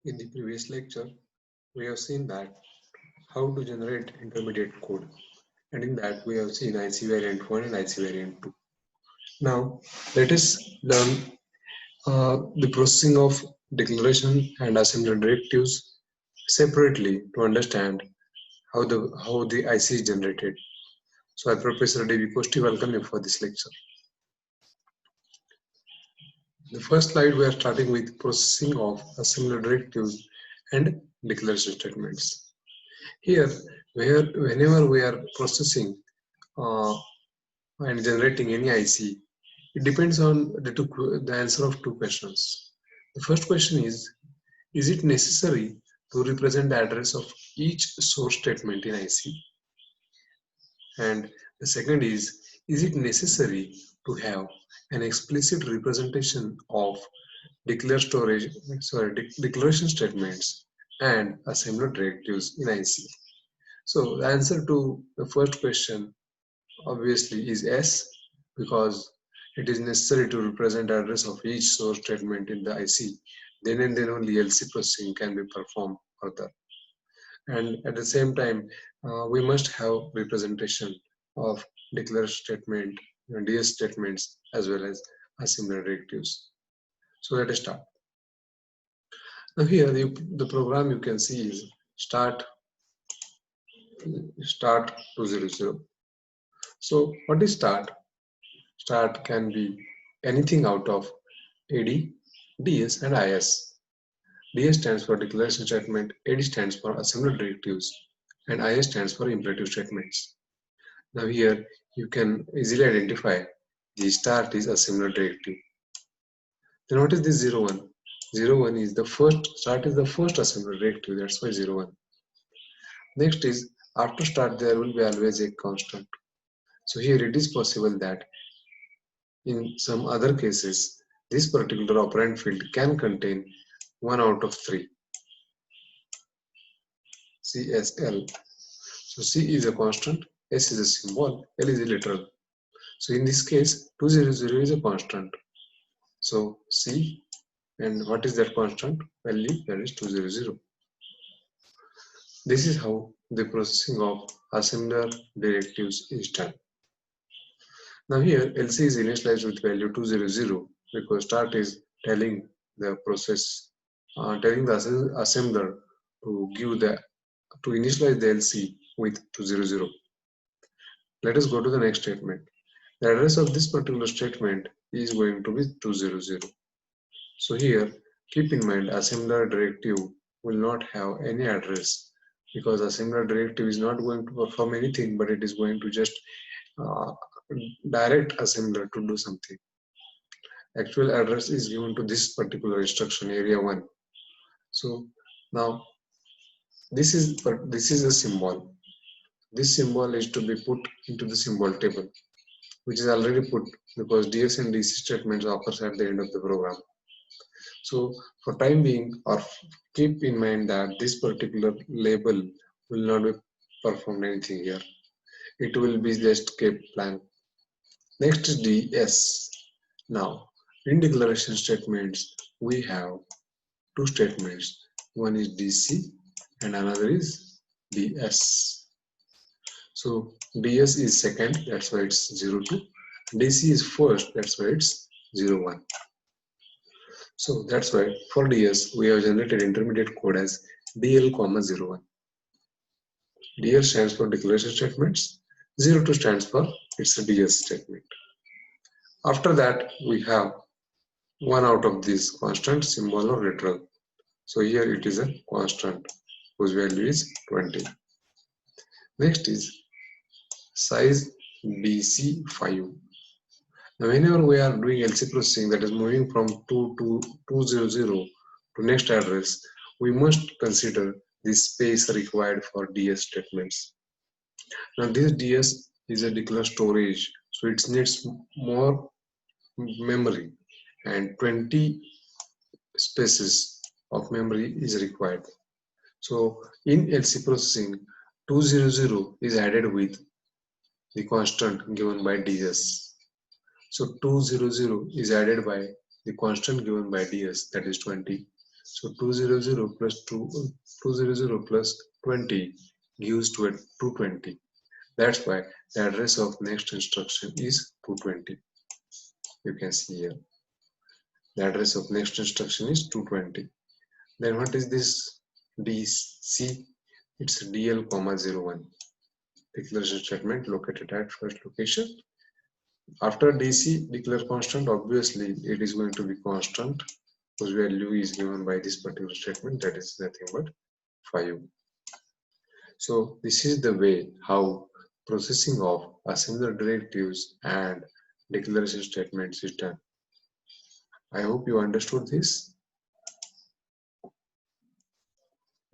In the previous lecture, we have seen that how to generate intermediate code, and in that we have seen IC variant 1 and IC variant 2. Now let us learn the processing of declaration and assembly directives separately to understand how the IC is generated. So I, Professor D.V. Kosti, welcome you for this lecture. The first slide we are starting with processing of assembly directives and declaration statements. Here, whenever we are processing and generating any IC, it depends on the answer of two questions. The first question is it necessary to represent the address of each source statement in IC? And the second is it necessary to have an explicit representation of declaration statements and assembly directives in IC? So the answer to the first question obviously is yes, because it is necessary to represent the address of each source statement in the IC. Then and then only LC processing can be performed further. And at the same time, we must have representation of declaration statement, DS statements, as well as assembly directives. So let us start. Now here the program you can see is start 200. So what is start? Start can be anything out of AD, DS and IS. DS stands for declaration statement, AD stands for assembly directives, and IS stands for imperative statements. Now here you can easily identify the start is assembly directive. Then what is this 01? 01 is the first, start is the first assembly directive, that's why 01. Next is after start there will be always a constant. So here it is possible that in some other cases this particular operand field can contain 1 out of 3. CSL. So C is a constant, S is a symbol, L is a literal. So in this case 200 is a constant. So C, and what is that constant value? That is 200. This is how the processing of assembler directives is done. Now here LC is initialized with value 200 because start is telling the process, telling the assembler to initialize the LC with 200. Let us go to the next statement. The address of this particular statement is going to be 200. So here keep in mind assembler directive will not have any address, because assembler directive is not going to perform anything, but it is going to just direct assembler to do something. Actual address is given to this particular instruction, area 1. So now this is a symbol. This symbol is to be put into the symbol table, which is already put because DS and DC statements occurs at the end of the program. So for time being, or keep in mind that this particular label will not be performed anything here. It will be just kept blank. Next is DS. Now in declaration statements we have two statements. One is DC and another is DS. So DS is second, that's why it's 02. DC is first, that's why it's 01. So that's why for DS we have generated intermediate code as DL, 01. DL stands for declaration statements, 02 stands for it's a DS statement. After that we have one out of this constant, symbol or literal. So here it is a constant whose value is 20. Next is size BC5. Now whenever we are doing LC processing, that is moving from 200 to next address, we must consider the space required for DS statements. Now this DS is a declare storage, so it needs more memory, and 20 spaces of memory is required. So in LC processing, 200 is added with the constant given by DS. So 200 is added by the constant given by DS, that is 20. So 200 plus 200 plus 20 gives to 220. That's why the address of next instruction is 220. You can see here. The address of next instruction is 220. Then what is this DC? It's DL, 01. Declaration statement located at first location. After DC, declare constant. Obviously, it is going to be constant whose value is given by this particular statement, that is nothing but 5. So this is the way how processing of assembler directives and declaration statements is done. I hope you understood this.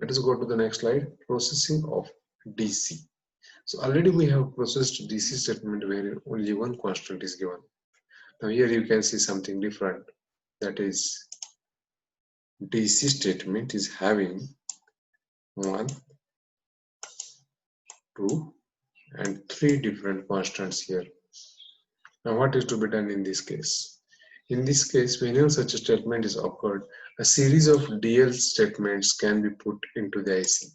Let us go to the next slide, processing of DC. So already we have processed DC statement where only one constant is given. Now here you can see something different, that is DC statement is having 1, 2 and 3 different constants here. Now what is to be done in this case? In this case, whenever such a statement is occurred, a series of DL statements can be put into the IC.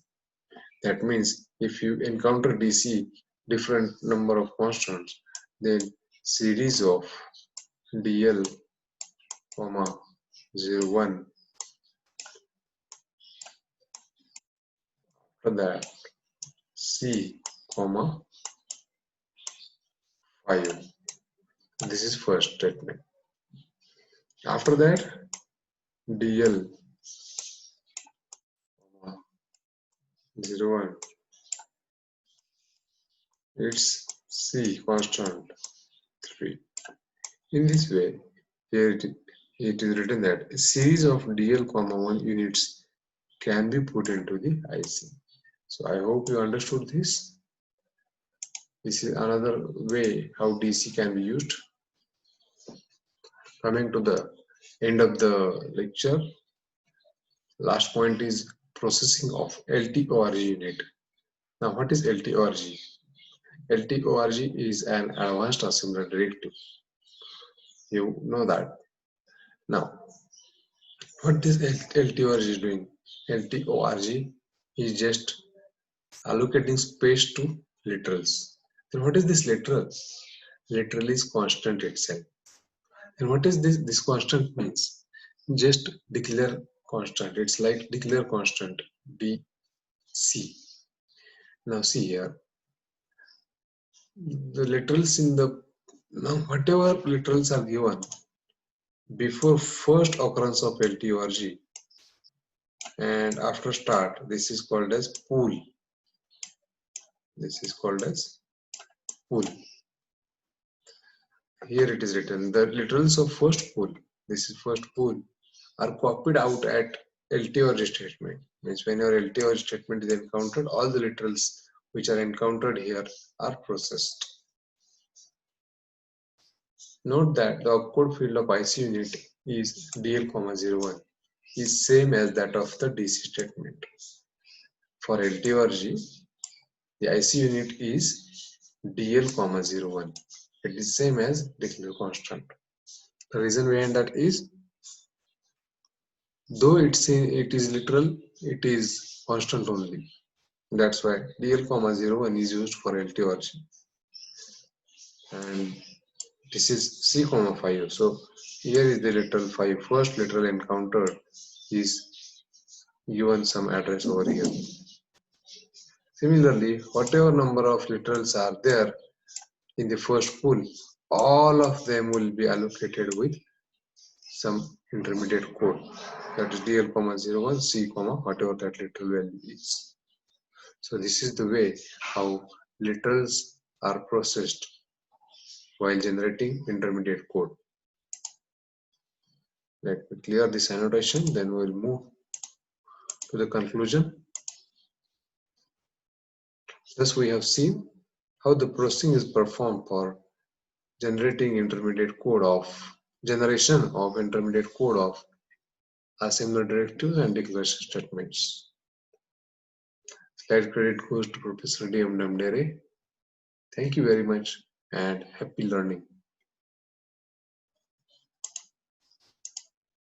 That means if you encounter DC different number of constants, then series of DL, 01, after that C, 5. This is first statement. After that DL, 01, it's C constant 3. In this way, here it is written that a series of DL, 1 units can be put into the IC. So I hope you understood this. This is another way how DC can be used. Coming to the end of the lecture, last point is processing of LTORG unit. Now what is LTORG? LTORG is an advanced assembler directive. You know that. Now what this LTORG is doing? LTORG is just allocating space to literals. Then what is this literal? Literal is constant itself. And what is this? This constant means just declare constant. It's like declare constant DC. Now see here, the literals in the, now whatever literals are given before first occurrence of LTORG and after start, this is called as pool. This is called as pool. Here it is written, the literals of first pool, this is first pool, are copied out at LTORG statement. Means when your LTORG statement is encountered, all the literals which are encountered here are processed. Note that the opcode field of IC unit is DL, 01 is same as that of the DC statement. For LTORG, the IC unit is DL, 01. It is same as declare constant. The reason behind that is, though it is literal, it is constant only. That's why DL, 01 is used for LTORG. And this is C, 5. So here is the literal 5. First literal encountered is given some address over here. Similarly, whatever number of literals are there in the first pool, all of them will be allocated with some intermediate code, that is DL, 01, C, whatever that literal value is. So this is the way how literals are processed while generating intermediate code. Let me clear this annotation, then we'll move to the conclusion. Thus we have seen how the processing is performed for generating intermediate code of generation of intermediate code of assembler directives and declaration statements. Slide credit goes to Professor D.M. Namdere. Thank you very much and happy learning.